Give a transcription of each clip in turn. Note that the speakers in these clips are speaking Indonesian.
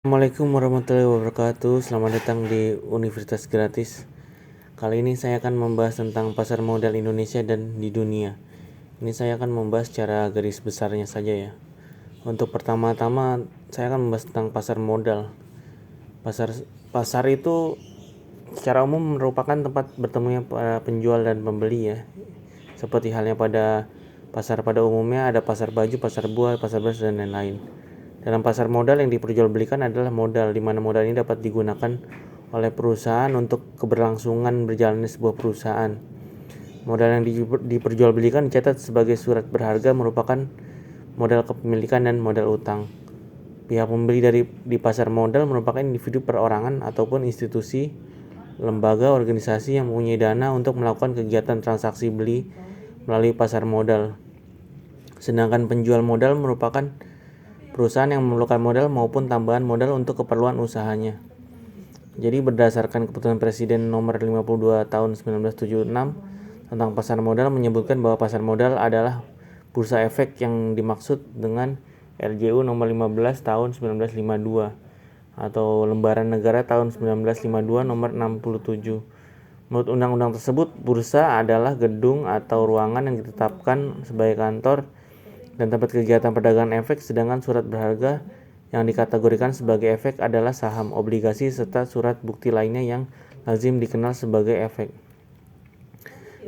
Assalamualaikum warahmatullahi wabarakatuh. Selamat datang di Universitas Gratis. Kali ini saya akan membahas tentang pasar modal Indonesia dan di dunia. Ini saya akan membahas secara garis besarnya saja ya. Untuk pertama-tama saya akan membahas tentang pasar modal. Pasar itu secara umum merupakan tempat bertemunya para penjual dan pembeli ya. Seperti halnya pada pasar pada umumnya ada pasar baju, pasar buah, pasar beras dan lain-lain. Dalam pasar modal yang diperjualbelikan adalah modal, di mana modal ini dapat digunakan oleh perusahaan untuk keberlangsungan berjalannya sebuah perusahaan. Modal yang diperjualbelikan dicatat sebagai surat berharga merupakan modal kepemilikan dan modal utang. Pihak pembeli di pasar modal merupakan individu perorangan ataupun institusi, lembaga, organisasi yang mempunyai dana untuk melakukan kegiatan transaksi beli melalui pasar modal. Sedangkan penjual modal merupakan perusahaan yang memerlukan modal maupun tambahan modal untuk keperluan usahanya. Jadi berdasarkan keputusan Presiden nomor 52 tahun 1976 tentang pasar modal menyebutkan bahwa pasar modal adalah bursa efek yang dimaksud dengan RJU nomor 15 tahun 1952 atau Lembaran Negara tahun 1952 nomor 67. Menurut undang-undang tersebut, bursa adalah gedung atau ruangan yang ditetapkan sebagai kantor dan tempat kegiatan perdagangan efek, sedangkan surat berharga yang dikategorikan sebagai efek adalah saham, obligasi, serta surat bukti lainnya yang lazim dikenal sebagai efek.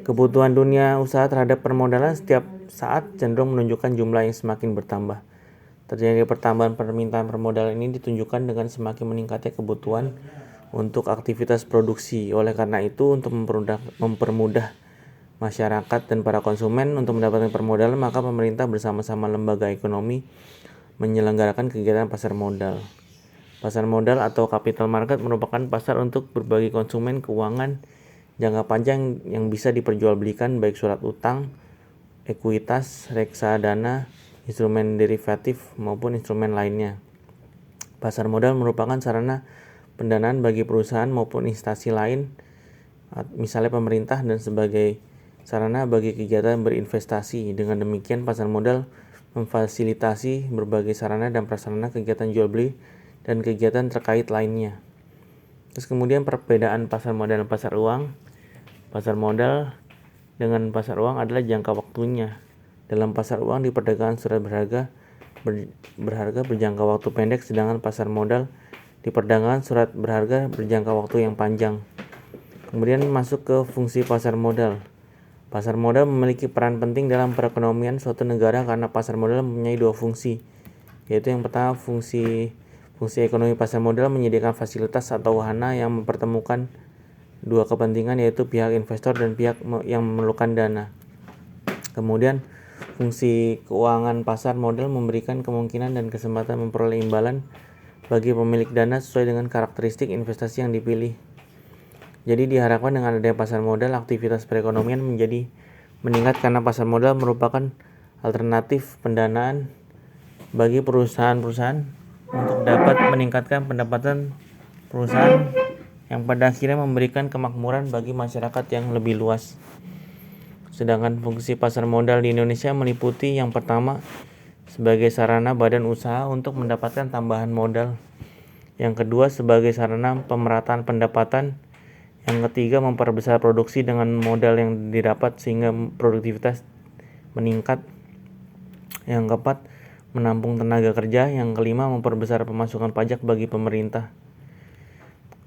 Kebutuhan dunia usaha terhadap permodalan setiap saat cenderung menunjukkan jumlah yang semakin bertambah. Terjadi pertambahan permintaan permodalan ini ditunjukkan dengan semakin meningkatnya kebutuhan untuk aktivitas produksi. Oleh karena itu, untuk mempermudah masyarakat dan para konsumen untuk mendapatkan permodalan, maka pemerintah bersama-sama lembaga ekonomi menyelenggarakan kegiatan pasar modal. Pasar modal atau capital market merupakan pasar untuk berbagai konsumen keuangan jangka panjang yang bisa diperjualbelikan, baik surat utang, ekuitas, reksadana, instrumen derivatif maupun instrumen lainnya. Pasar modal merupakan sarana pendanaan bagi perusahaan maupun instansi lain, misalnya pemerintah, dan sebagai sarana bagi kegiatan berinvestasi. Dengan demikian, pasar modal memfasilitasi berbagai sarana dan prasarana kegiatan jual beli dan kegiatan terkait lainnya. Terus kemudian perbedaan pasar modal dan pasar uang. Pasar modal dengan pasar uang adalah jangka waktunya. Dalam pasar uang diperdagangkan surat berharga berjangka waktu pendek, sedangkan pasar modal diperdagangkan surat berharga berjangka waktu yang panjang. Kemudian masuk ke fungsi pasar modal. Pasar modal memiliki peran penting dalam perekonomian suatu negara karena pasar modal mempunyai dua fungsi, yaitu yang pertama fungsi ekonomi pasar modal menyediakan fasilitas atau wahana yang mempertemukan dua kepentingan, yaitu pihak investor dan pihak yang memerlukan dana. Kemudian fungsi keuangan pasar modal memberikan kemungkinan dan kesempatan memperoleh imbalan bagi pemilik dana sesuai dengan karakteristik investasi yang dipilih. Jadi diharapkan dengan adanya pasar modal, aktivitas perekonomian menjadi meningkat karena pasar modal merupakan alternatif pendanaan bagi perusahaan-perusahaan untuk dapat meningkatkan pendapatan perusahaan yang pada akhirnya memberikan kemakmuran bagi masyarakat yang lebih luas. Sedangkan fungsi pasar modal di Indonesia meliputi yang pertama sebagai sarana badan usaha untuk mendapatkan tambahan modal, yang kedua sebagai sarana pemerataan pendapatan, yang ketiga memperbesar produksi dengan modal yang didapat sehingga produktivitas meningkat, yang keempat menampung tenaga kerja, yang kelima memperbesar pemasukan pajak bagi pemerintah.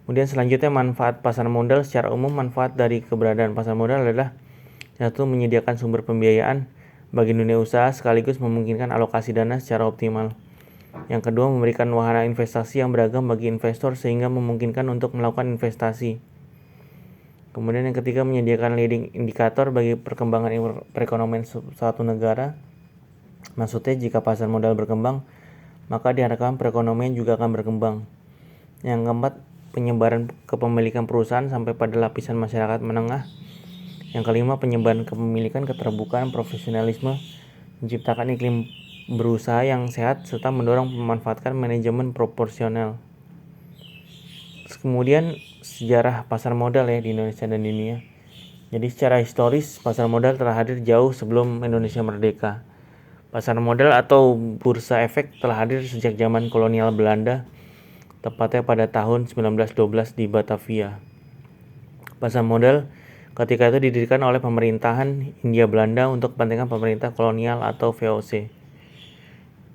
Kemudian selanjutnya manfaat pasar modal. Secara umum manfaat dari keberadaan pasar modal adalah satu, menyediakan sumber pembiayaan bagi dunia usaha sekaligus memungkinkan alokasi dana secara optimal. Yang kedua, memberikan wahana investasi yang beragam bagi investor sehingga memungkinkan untuk melakukan investasi. Kemudian yang ketiga, menyediakan leading indikator bagi perkembangan perekonomian suatu negara. Maksudnya jika pasar modal berkembang, maka diharapkan perekonomian juga akan berkembang. Yang keempat, penyebaran kepemilikan perusahaan sampai pada lapisan masyarakat menengah. Yang kelima, penyebaran kepemilikan, keterbukaan, profesionalisme, menciptakan iklim berusaha yang sehat, serta mendorong memanfaatkan manajemen proporsional. Kemudian sejarah pasar modal ya di Indonesia dan di dunia. Jadi secara historis pasar modal telah hadir jauh sebelum Indonesia merdeka. Pasar modal atau bursa efek telah hadir sejak zaman kolonial Belanda tepatnya pada tahun 1912 di Batavia. Pasar modal ketika itu didirikan oleh pemerintahan Hindia Belanda untuk kepentingan pemerintah kolonial atau VOC.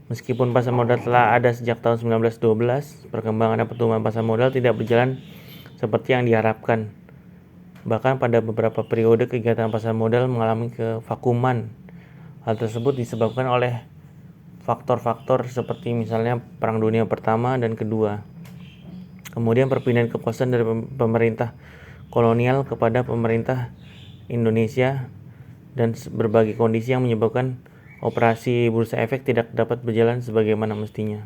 Meskipun pasar modal telah ada sejak tahun 1912, perkembangan dan pertumbuhan pasar modal tidak berjalan seperti yang diharapkan. Bahkan pada beberapa periode kegiatan pasar modal mengalami kevakuman. Hal tersebut disebabkan oleh faktor-faktor seperti misalnya Perang Dunia Pertama dan Kedua. Kemudian perpindahan kekuasaan dari pemerintah kolonial kepada pemerintah Indonesia dan berbagai kondisi yang menyebabkan operasi bursa efek tidak dapat berjalan sebagaimana mestinya.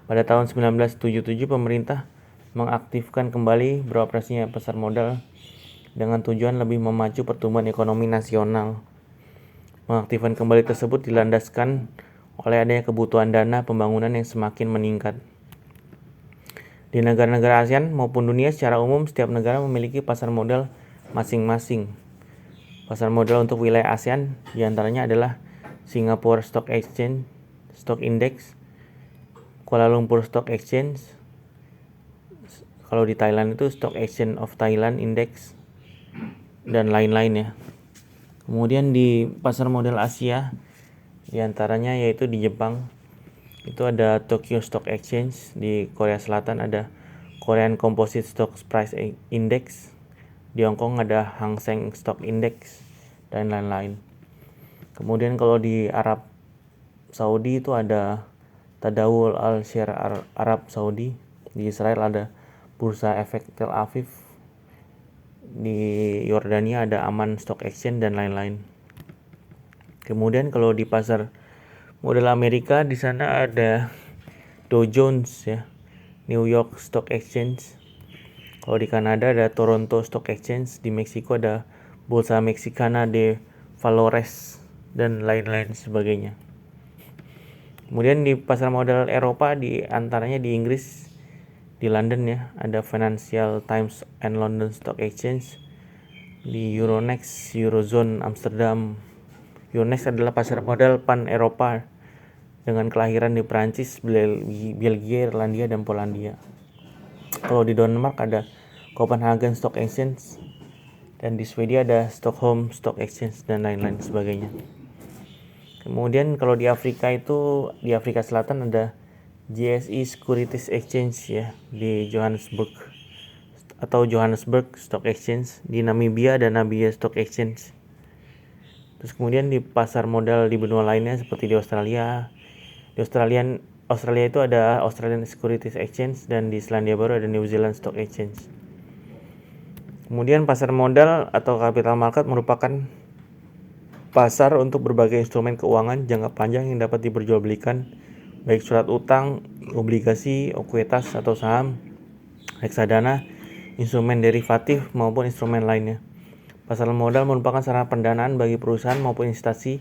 Pada tahun 1977 pemerintah mengaktifkan kembali beroperasinya pasar modal dengan tujuan lebih memacu pertumbuhan ekonomi nasional. Pengaktifan kembali tersebut dilandaskan oleh adanya kebutuhan dana pembangunan yang semakin meningkat. Di negara-negara ASEAN maupun dunia secara umum, setiap negara memiliki pasar modal masing-masing. Pasar modal untuk wilayah ASEAN diantaranya adalah Singapore Stock Exchange, Stock Index, Kuala Lumpur Stock Exchange, kalau di Thailand itu Stock Exchange of Thailand Index, dan lain-lain ya. Kemudian di pasar modal Asia, diantaranya yaitu di Jepang, itu ada Tokyo Stock Exchange, di Korea Selatan ada Korean Composite Stock Price Index, di Hong Kong ada Hang Seng Stock Index, dan lain-lain. Kemudian kalau di Arab Saudi itu ada Tadawul Al-Shir Arab Saudi, di Israel ada Bursa Efek Tel Aviv, di Yordania ada Aman Stock Exchange, dan lain-lain. Kemudian kalau di pasar modal Amerika, di sana ada Dow Jones ya, New York Stock Exchange. Kalau di Kanada ada Toronto Stock Exchange, di Meksiko ada Bolsa Mexicana de Valores, dan lain-lain sebagainya. Kemudian di pasar modal Eropa, di antaranya di Inggris, di London ya, ada Financial Times and London Stock Exchange. Di Euronext, Eurozone Amsterdam. Euronext adalah pasar modal pan-Eropa dengan kelahiran di Prancis, Belgia, Irlandia, dan Polandia. Kalau di Denmark ada Copenhagen Stock Exchange, dan di Swedia ada Stockholm Stock Exchange, dan lain-lain sebagainya. Kemudian kalau di Afrika itu, di Afrika Selatan ada JSE Securities Exchange ya, di Johannesburg atau Johannesburg Stock Exchange. Di Namibia ada Namibia Stock Exchange. Terus kemudian di pasar modal di benua lainnya seperti di Australia. Di Australia itu ada Australian Securities Exchange, dan di Selandia Baru ada New Zealand Stock Exchange. Kemudian pasar modal atau capital market merupakan pasar untuk berbagai instrumen keuangan jangka panjang yang dapat diperjualbelikan, baik surat utang, obligasi, ekuitas atau saham, reksadana, instrumen derivatif maupun instrumen lainnya. Pasar modal merupakan sarana pendanaan bagi perusahaan maupun instansi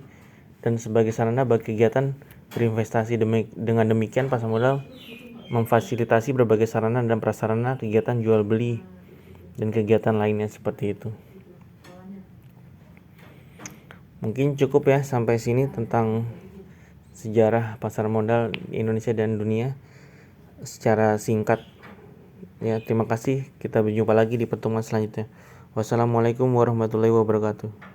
dan sebagai sarana bagi kegiatan berinvestasi. Dengan demikian pasar modal memfasilitasi berbagai sarana dan prasarana kegiatan jual beli dan kegiatan lainnya seperti itu. Mungkin cukup ya sampai sini tentang sejarah pasar modal di Indonesia dan dunia secara singkat. Ya, terima kasih. Kita berjumpa lagi di pertemuan selanjutnya. Wassalamualaikum warahmatullahi wabarakatuh.